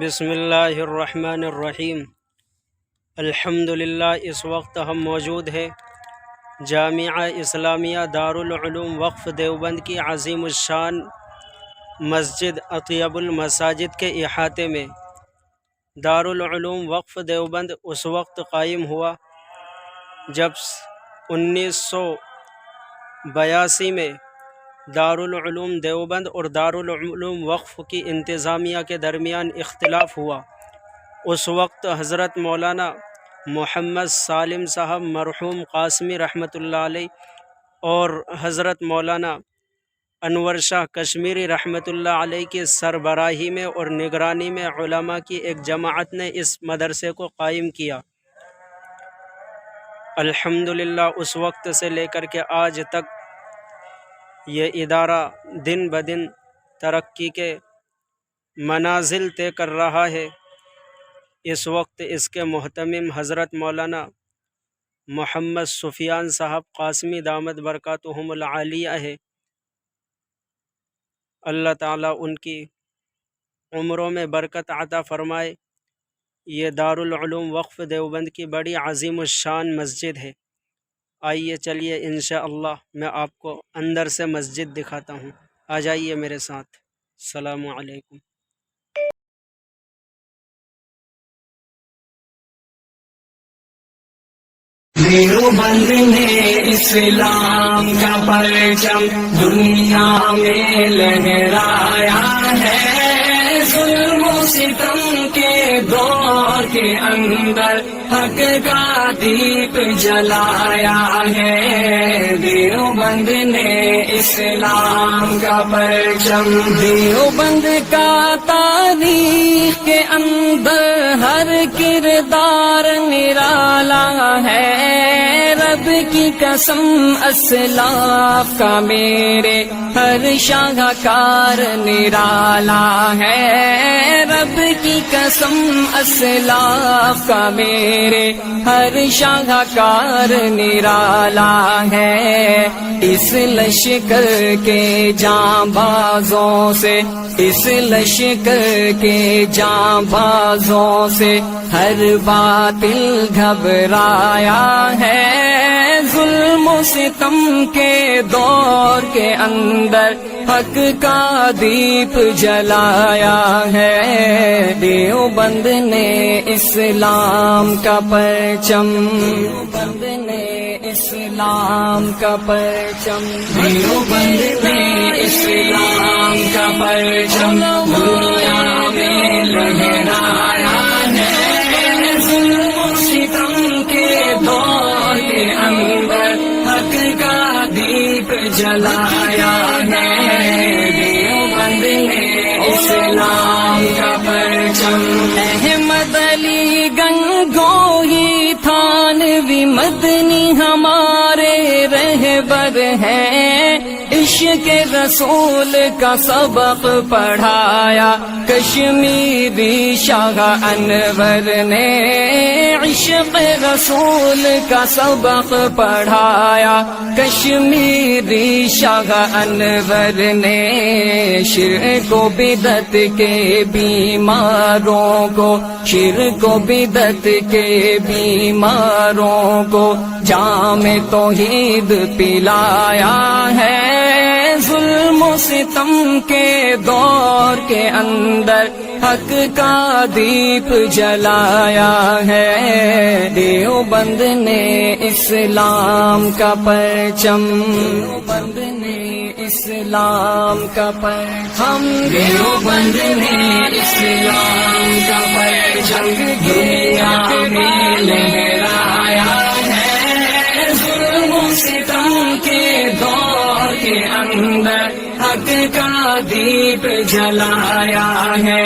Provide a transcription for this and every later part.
بسم اللہ الرحمن الرحیم۔ الحمدللہ اس وقت ہم موجود ہیں جامعہ اسلامیہ دارالعلوم وقف دیوبند کی عظیم الشان مسجد اطیب المساجد کے احاطے میں۔ دارالعلوم وقف دیوبند اس وقت قائم ہوا جب 1982 میں دارالعلوم دیوبند اور دارالعلوم وقف کی انتظامیہ کے درمیان اختلاف ہوا۔ اس وقت حضرت مولانا محمد سالم صاحب مرحوم قاسمی رحمۃ اللہ علیہ اور حضرت مولانا انور شاہ کشمیری رحمۃ اللہ علیہ کی سربراہی میں اور نگرانی میں علماء کی ایک جماعت نے اس مدرسے کو قائم کیا۔ الحمدللہ اس وقت سے لے کر کے آج تک یہ ادارہ دن بدن ترقی کے منازل طے کر رہا ہے۔ اس وقت اس کے محتمم حضرت مولانا محمد سفیان صاحب قاسمی دامت برکاتہم العالیہ ہے۔ اللہ تعالیٰ ان کی عمروں میں برکت عطا فرمائے۔ یہ دارالعلوم وقف دیوبند کی بڑی عظیم الشان مسجد ہے۔ آئیے چلیے انشاءاللہ میں آپ کو اندر سے مسجد دکھاتا ہوں، آ جائیے میرے ساتھ۔ السلام علیکم۔ دیوبند نے اسلام کا پرچم دنیا میں لہرایا ہے، ظلم و ستم کے دور کے اندر حق کا دیپ جلایا ہے۔ دیوبند نے اسلام کا پرچم، دیوبند کا تاریخ کے اندر ہر کردار نرالا ہے۔ رب کی قسم اسلاف کا میرے ہر شاہکار نرالا ہے۔ رب کی قسم اسلاف کا میرے ہر شاہکار نرالا ہے۔ اس لشکر کے جانبازوں سے، اس لشکر کے جانبازوں سے ہر باطل گھبرایا ہے۔ ظلم و ستم کے دور کے اندر حق کا دیپ جلایا ہے۔ دیوبند نے اسلام کا پرچم، دیوبند نے اسلام کا پرچم، دیوبند نے اسلام کا پرچم دنیا میں لہرایا ہے۔ ظلم و ستم کے دور کے اندر حق کا دیپ جلایا ہے۔ دیوبند نے اسلام کا پرچم، احمد علی گنگوہی تھانوی مدنی ہمارے رہبر ہیں۔ عشق رسول کا سبق پڑھایا کشمیری شاہ انور نے۔ عشق رسول کا سبق پڑھایا کشمیری شاہ انور نے۔ شرک و بدعت کے بیماروں کو، شرک و بدعت کے بیماروں کو جام توحید پلایا ہے۔ ظلم و ستم کے دور کے اندر حق کا دیپ جلایا ہے۔ دیوبند نے اسلام کا پرچم، دیوبند نے اسلام کا پرچم، دیوبند نے اسلام کا پرچم دنیا میں لہرایا ہے۔ ظلم و ستم کے دور کے اندر حق کا دیپ جلایا ہے۔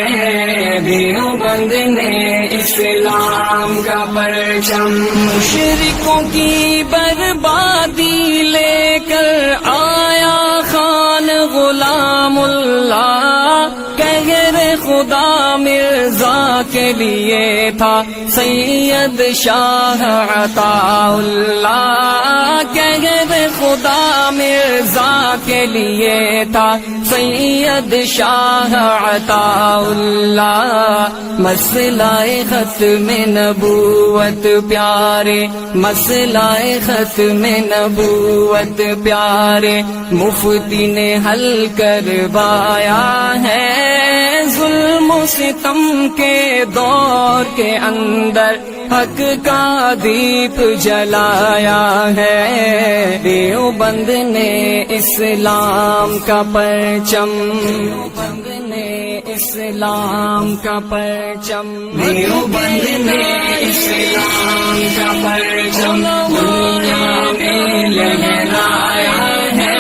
دیوبند نے اسلام کا پرچم، مشرکوں کی بربادی لے کر آیا خان غلام اللہ۔ قہر خدا مرزا کے لیے تھا سید شاہ عطا اللہ۔ قہر خدا مرزا کے لیے تھا سید شاہ عطا اللہ۔ مسئلہ ختم نبوت پیارے، مسئلہ ختم نبوت پیارے مفتی نے حل کروایا ہے، ظلم و ستم کے دور کے اندر حق کا دیپ جلایا ہے، دیوبند نے اسلام کا پرچم، دیوبند نے اسلام کا پرچم، دیوبند نے اسلام کا پرچم دنیا میں لہرایا ہے،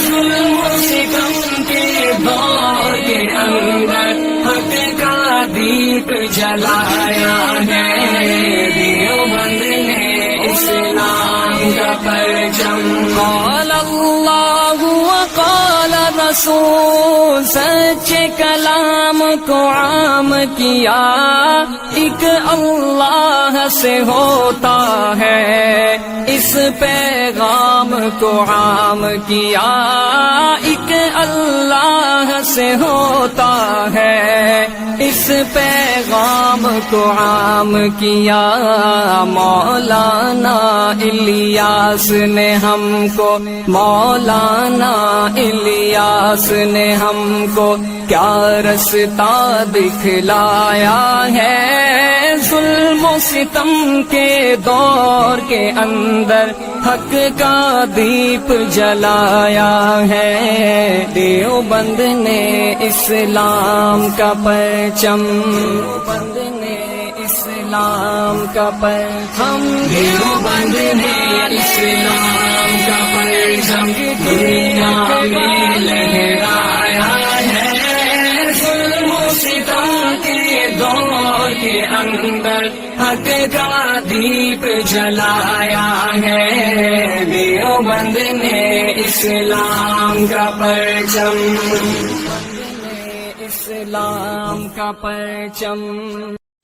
ظلم و ستم کے دور کے اندر حق کا دیپ جلایا ہے، دیوبند نے اسلام کا پرچم، قال اللہ وقال رسول، سچے کلام کو عام کیا، ایک اللہ سے ہوتا ہے، اس پیغام کو عام کیا، ایک اللہ سے ہوتا ہے، اس پیغام کو عام کیا، مولانا الیاس نے ہم کو، مولانا الیاس نے ہم کو کیا رستہ دکھلایا ہے، ظلم و ستم کے دور کے اندر حق کا دیپ جلایا ہے، دیوبند نے اسلام کا پرچم، دیوبند نے اسلام کا پرچم، دیوبند نے اسلام کا پرچم دنیا میں لہرایا ہے، ظلم و ستم کے دور کے اندر حق کا دیپ جلایا ہے، دیوبند نے اسلام کا پرچم، اسلام کا پرچم،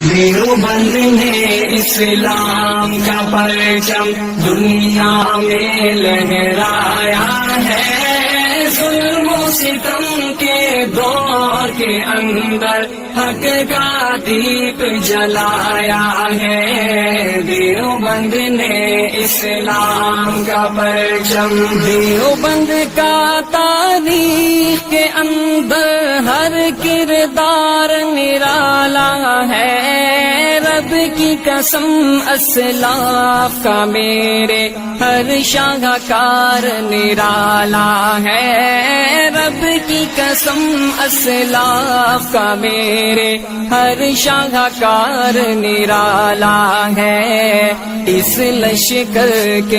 دیوبند نے اسلام کا پرچم دنیا میں لہرایا ہے، ظلم و ستم کے دور کے اندر حق کا دیپ جلایا ہے، دیوبند نے اسلام کا پرچم، دیوبند کا تاریخ کے اندر ہر کردار نرالا ہے، رب کی قسم اسلاف کا میرے ہر شاہکار نرالا ہے، رب کی قسم اسلاف کا میرے ہر شاہکار نرالا ہے، اس لشکر کے